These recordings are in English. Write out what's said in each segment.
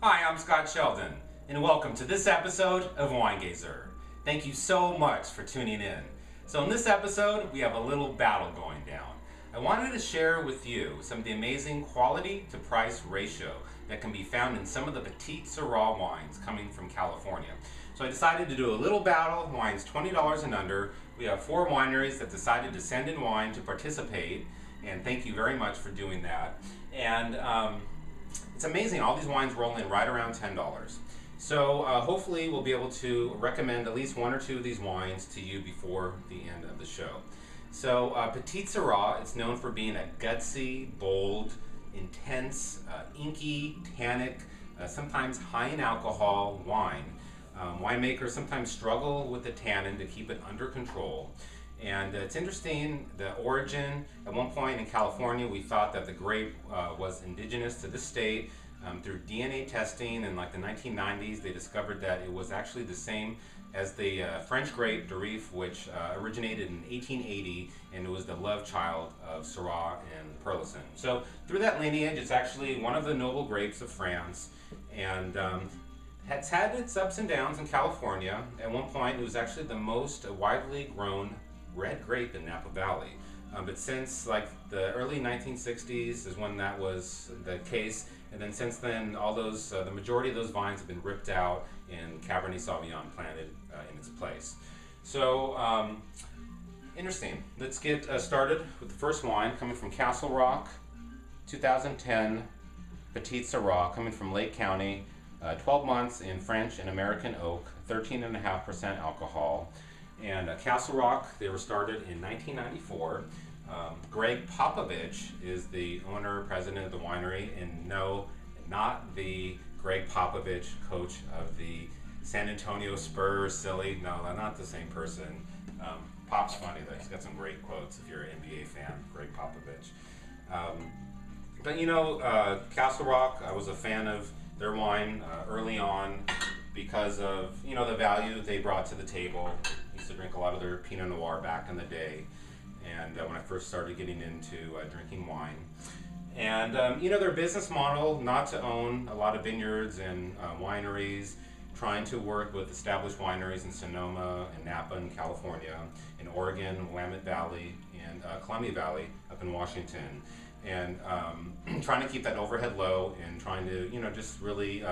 Hi, I'm Scott Sheldon, and welcome to this episode of Winegazer. Thank you so much for tuning in. So in this episode, we have a little battle going down. I wanted to share with you some of the amazing quality to price ratio that can be found in some of the Petite Sirah wines coming from California. So I decided to do a little battle, wines $20 and under. We have 4 wineries that decided to send in wine to participate, and thank you very much for doing that. And it's amazing, all these wines roll in right around $10. So hopefully we'll be able to recommend at least 1 or 2 of these wines to you before the end of the show. So Petite Sirah, it's known for being a gutsy, bold, intense, inky, tannic, sometimes high in alcohol wine. Winemakers sometimes struggle with the tannin to keep it under control. And it's interesting, the origin, at one point in California, we thought that the grape was indigenous to the state. Through DNA testing in like the 1990s, they discovered that it was actually the same as the French grape Durif, which originated in 1880, and it was the love child of Syrah and Perlicin. So through that lineage, it's actually one of the noble grapes of France, and it's had its ups and downs in California. At one point, it was actually the most widely grown red grape in Napa Valley. But since like the early 1960s is when that was the case, and then since then all those the majority of those vines have been ripped out and Cabernet Sauvignon planted in its place. So interesting. Let's get started with the first wine coming from Castle Rock, 2010 Petite Sirah, coming from Lake County, 12 months in French and American oak, 13.5% alcohol. And Castle Rock, they were started in 1994. Greg Popovich is the owner, president of the winery, and no, not the Greg Popovich, coach of the San Antonio Spurs, silly. No, not the same person. Pop's funny though, he's got some great quotes if you're an NBA fan, Greg Popovich. But you know, Castle Rock, I was a fan of their wine early on because of, you know, the value they brought to the table. I used to drink a lot of their Pinot Noir back in the day, and when I first started getting into drinking wine. And you know, their business model, not to own a lot of vineyards and wineries, trying to work with established wineries in Sonoma and Napa in California, in Oregon, Willamette Valley, and Columbia Valley up in Washington. And trying to keep that overhead low and trying to, you know, just really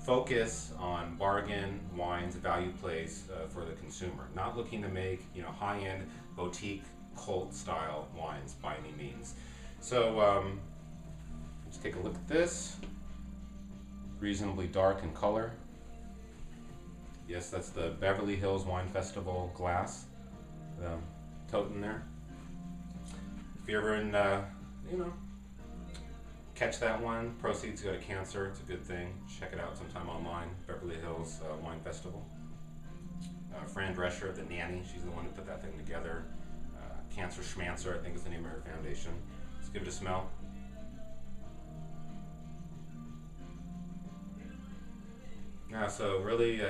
focus on bargain wines, value plays for the consumer. Not looking to make, you know, high-end boutique cult style wines by any means. So let's take a look at this. Reasonably dark in color. Yes, that's the Beverly Hills Wine Festival glass. Toten there. If you're ever in, you know, catch that one. Proceeds go to cancer. It's a good thing. Check it out sometime online. Beverly Hills Wine Festival. Fran Drescher, the nanny, she's the one who put that thing together. Cancer Schmancer, I think is the name of her foundation. Let's give it a smell. Yeah, so really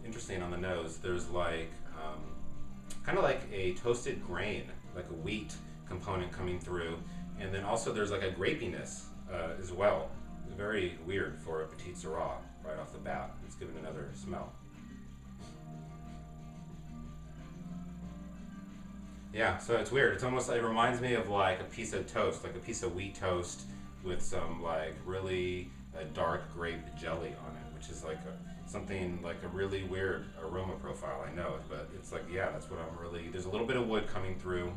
interesting on the nose. There's like kind of like a toasted grain, like a wheat component coming through, and then also there's like a grapiness as well. It's very weird for a Petite Sirah right off the bat. Let's give it another smell. Yeah, so it's weird. It's almost like, it reminds me of like a piece of toast, like a piece of wheat toast with some like really dark grape jelly on it, which is like something like a really weird aroma profile. I know it, but it's like, yeah, that's what I'm really, there's a little bit of wood coming through.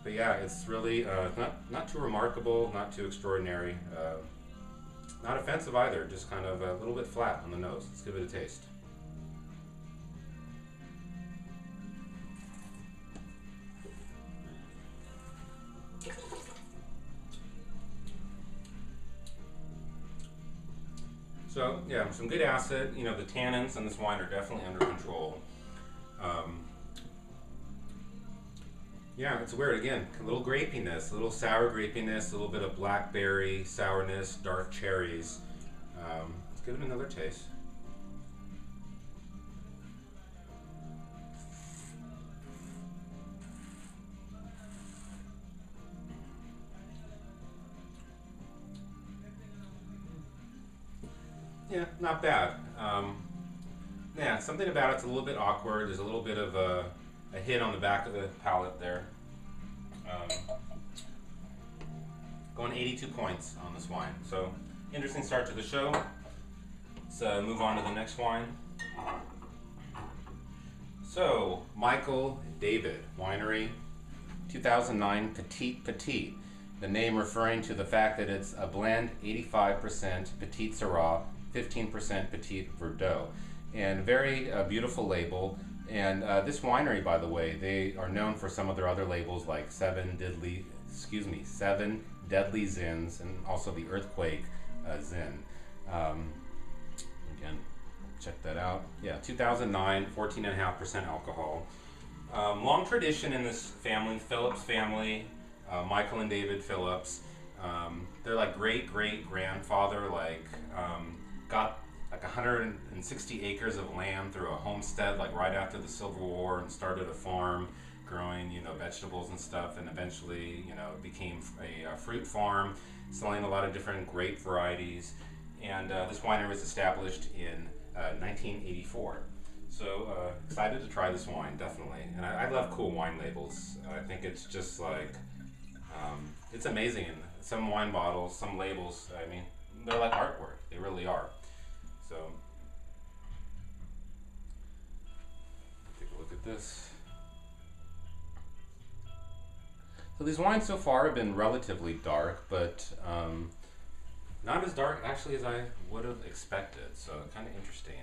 But yeah, it's really not too remarkable, not too extraordinary, not offensive either, just kind of a little bit flat on the nose. Let's give it a taste. So yeah, some good acid. You know, the tannins in this wine are definitely under control. Yeah, it's weird. Again, a little grapiness, a little sour grapiness, a little bit of blackberry sourness, dark cherries. Let's give it another taste. Yeah, not bad. Yeah, something about it's a little bit awkward. There's a little bit of a hit on the back of the palate there. Going 82 points on this wine. So, interesting start to the show. Let's move on to the next wine. So, Michael David Winery, 2009 Petite. The name referring to the fact that it's a blend 85% Petite Sirah, 15% Petite Verdot. And very beautiful label. And this winery, by the way, they are known for some of their other labels like Seven Deadly Zins, and also the Earthquake Zin. Again, check that out. Yeah, 2009, 14.5% alcohol. Long tradition in this family, Phillips family, Michael and David Phillips. They're like great-great-grandfather, got like 160 acres of land through a homestead, like right after the Civil War, and started a farm growing, vegetables and stuff, and eventually, became a fruit farm, selling a lot of different grape varieties. And this winery was established in 1984. So excited to try this wine, definitely. And I love cool wine labels. I think it's just like, it's amazing. And some wine bottles, some labels, I mean, they're like artwork. They really are. So, take a look at this. So these wines so far have been relatively dark, but not as dark actually as I would have expected. So kind of interesting.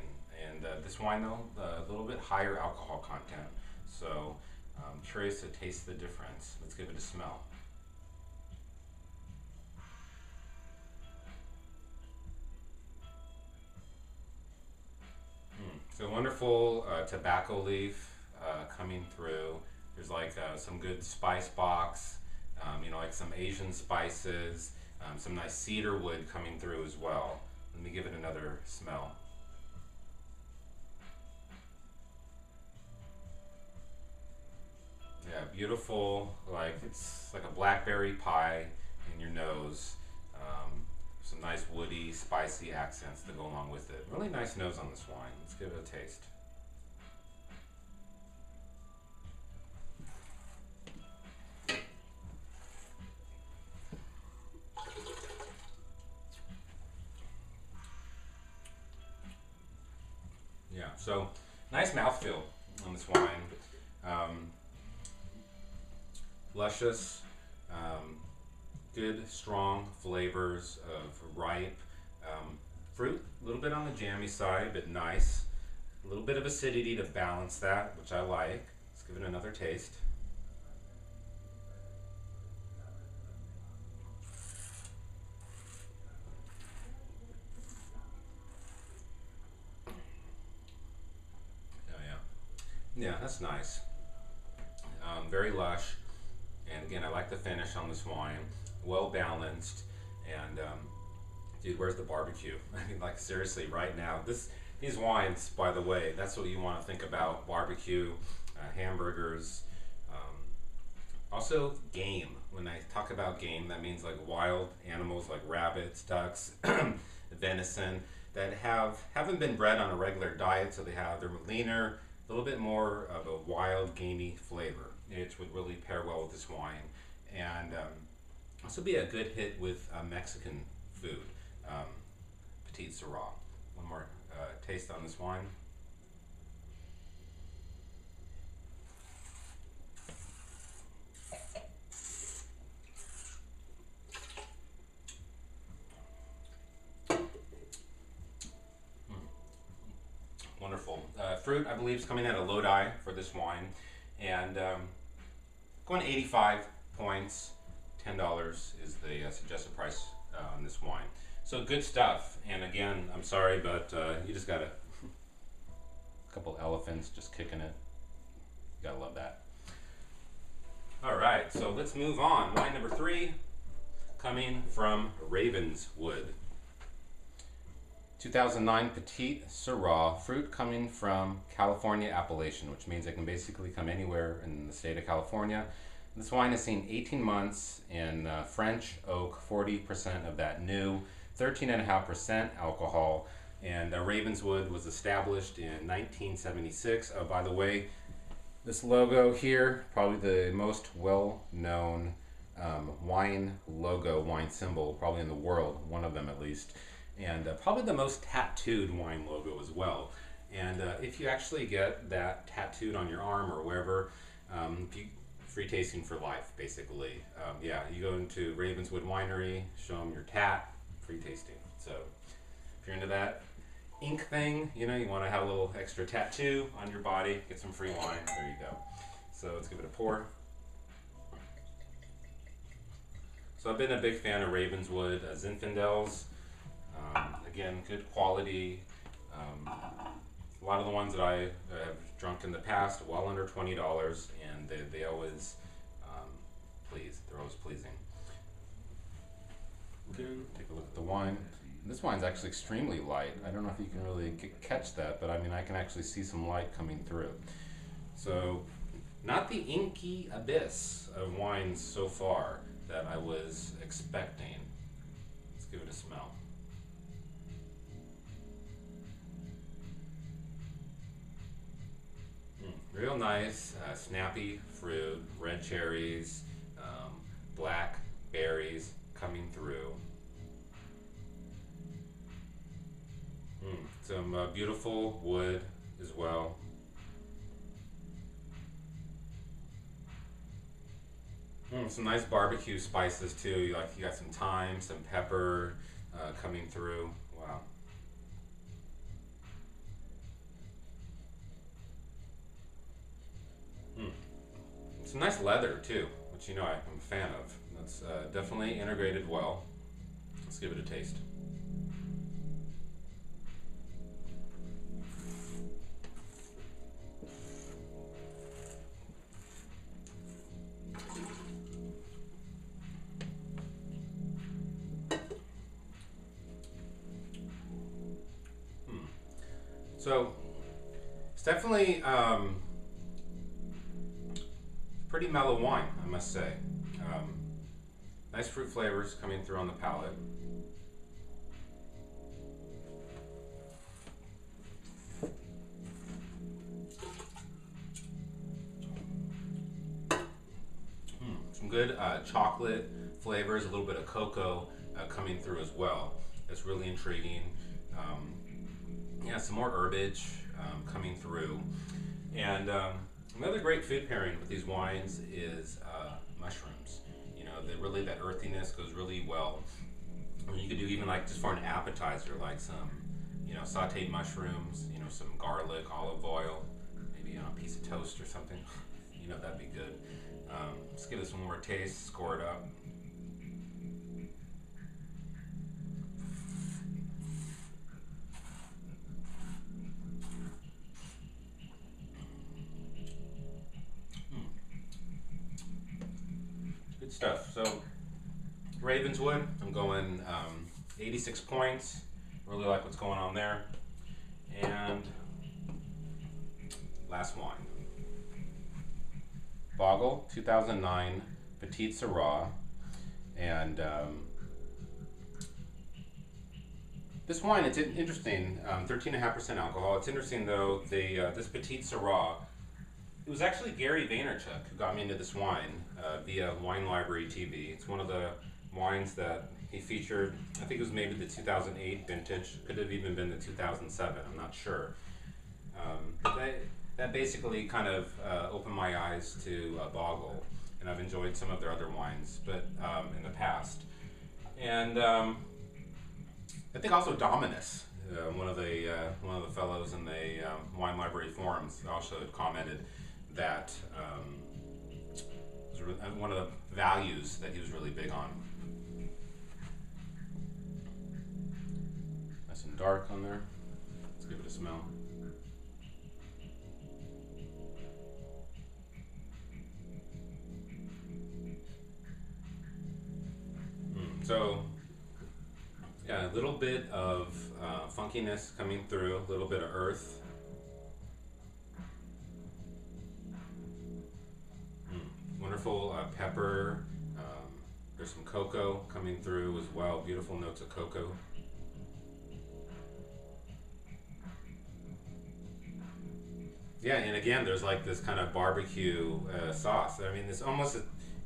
And this wine though, a little bit higher alcohol content. So I'm curious to taste the difference. Let's give it a smell. So wonderful tobacco leaf coming through. There's like some good spice box, like some Asian spices, some nice cedar wood coming through as well. Let me give it another smell. Yeah, beautiful, it's like a blackberry pie in your nose. Some nice woody, spicy accents to go along with it. Really nice nose on this wine. Let's give it a taste. Yeah, so nice mouthfeel on this wine. Luscious. Good, strong flavors of ripe fruit. A little bit on the jammy side, but nice. A little bit of acidity to balance that, which I like. Let's give it another taste. Oh yeah. Yeah, that's nice. Very lush. And again, I like the finish on this wine. Well balanced. And dude, where's the barbecue? I mean, like seriously, right now, these wines, by the way, that's what you want to think about: barbecue, hamburgers, also game. When I talk about game, that means like wild animals like rabbits, ducks, venison that haven't been bred on a regular diet, so they're leaner, a little bit more of a wild, gamey flavor. It would really pair well with this wine, and also be a good hit with Mexican food. Petite Sirah. One more taste on this wine. Wonderful. Fruit, I believe, is coming at a Lodi for this wine, and going 85 points. $10 is the suggested price on this wine. So good stuff. And again, I'm sorry, but you just got a couple elephants just kicking it. You gotta love that. All right, so let's move on. Wine number 3, coming from Ravenswood. 2009 Petite Sirah, fruit coming from California appellation, which means it can basically come anywhere in the state of California. This wine has seen 18 months in French oak, 40% of that new, 13.5% alcohol. And Ravenswood was established in 1976. Oh, by the way, this logo here, probably the most well-known wine logo, wine symbol, probably in the world, one of them at least, and probably the most tattooed wine logo as well. And if you actually get that tattooed on your arm or wherever, free tasting for life, basically. Yeah, you go into Ravenswood Winery, show them your tat, free tasting. So if you're into that ink thing, you know, you want to have a little extra tattoo on your body, get some free wine, there you go. So let's give it a pour. So I've been a big fan of Ravenswood Zinfandels. Again, good quality. A lot of the ones that I have drunk in the past, well under $20, and they always please. They're always pleasing. Again, take a look at the wine. This wine's actually extremely light. I don't know if you can really catch that, but I mean, I can actually see some light coming through. So, not the inky abyss of wines so far that I was expecting. Let's give it a smell. Real nice, snappy fruit, red cherries, black berries coming through. Some beautiful wood as well. Some nice barbecue spices too. You got some thyme, some pepper coming through. Wow. Some nice leather too, which you know I'm a fan of. That's definitely integrated well. Let's give it a taste. So it's definitely pretty mellow wine, I must say. Nice fruit flavors coming through on the palate. Some good chocolate flavors, a little bit of cocoa coming through as well. That's really intriguing. Yeah, some more herbage coming through. And another great food pairing with these wines is mushrooms. You know, really that earthiness goes really well. I mean, you could do even like just for an appetizer, like some, you know, sauteed mushrooms, you know, some garlic, olive oil, maybe on a piece of toast or something. You know, that'd be good. Let's give this one more taste, score it up. Good stuff. So Ravenswood, I'm going 86 points. Really like what's going on there. And last wine. Bogle, 2009, Petite Sirah. And this wine, it's interesting, 13.5% alcohol. It's interesting though, this Petite Sirah, it was actually Gary Vaynerchuk who got me into this wine via Wine Library TV. It's one of the wines that he featured. I think it was maybe the 2008 vintage. Could have even been the 2007. I'm not sure. But that basically kind of opened my eyes to Bogle, and I've enjoyed some of their other wines, but in the past. And I think also Dominus, one of the fellows in the Wine Library forums, also had commented that was one of the values that he was really big on. Nice and dark on there. Let's give it a smell. So, yeah, a little bit of funkiness coming through, a little bit of earth. Wonderful pepper. There's some cocoa coming through as well. Beautiful notes of cocoa. Yeah, and again, there's like this kind of barbecue sauce. I mean, it's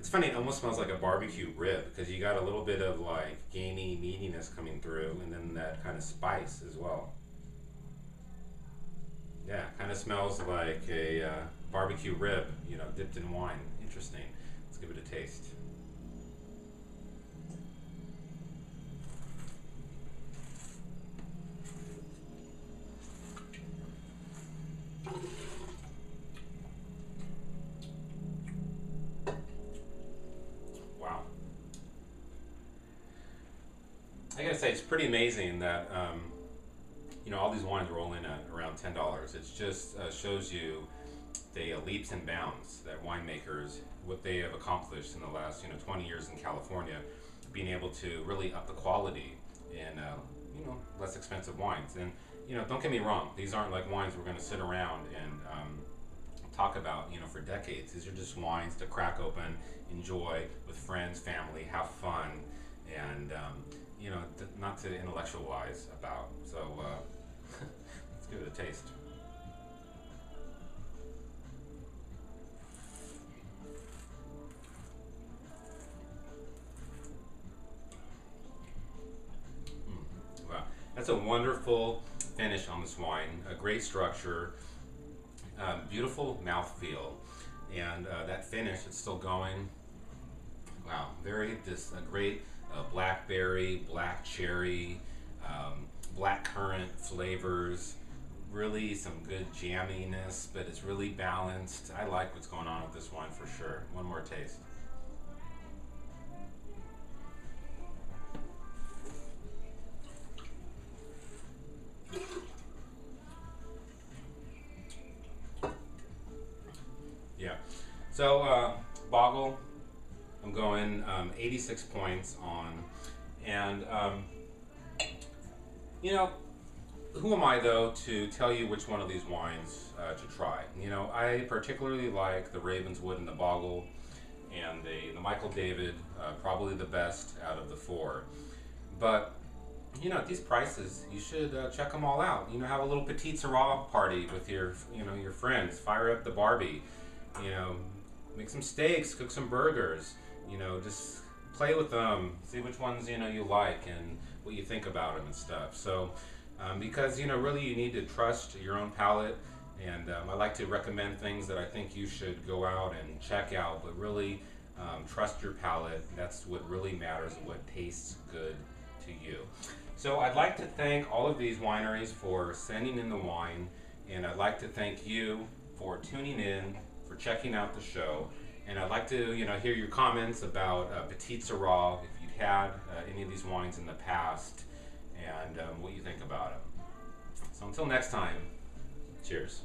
funny, it almost smells like a barbecue rib because you got a little bit of like gamey meatiness coming through and then that kind of spice as well. Yeah, kind of smells like a barbecue rib, dipped in wine. Interesting. Let's give it a taste. Wow. I gotta say, it's pretty amazing that all these wines roll in at around $10. It just shows you the leaps and bounds that winemakers, what they have accomplished in the last 20 years in California, being able to really up the quality in less expensive wines. And don't get me wrong, these aren't like wines we're going to sit around and talk about for decades. These are just wines to crack open, enjoy with friends, family, have fun, and not to intellectualize about. So let's give it a taste. Wow, that's a wonderful finish on this wine. A great structure, beautiful mouthfeel, and that finish, it's still going. Wow, a great blackberry, black cherry, black currant flavors. Really some good jamminess, but it's really balanced. I like what's going on with this wine for sure. One more taste. Yeah. So Bogle, I'm going 86 points on, and who am I though to tell you which one of these wines to try? I particularly like the Ravenswood and the Bogle, and the Michael David, probably the best out of the four. But at these prices, you should check them all out. Have a little Petite Sirah party with your friends. Fire up the Barbie. You know, make some steaks, cook some burgers. Just play with them. See which ones you like and what you think about them and stuff. So, because really you need to trust your own palate. And I like to recommend things that I think you should go out and check out, but really trust your palate. That's what really matters and what tastes good to you. So I'd like to thank all of these wineries for sending in the wine, and I'd like to thank you for tuning in, for checking out the show, and I'd like to hear your comments about Petite Sirah, if you've had any of these wines in the past, and what you think about them. So until next time, cheers.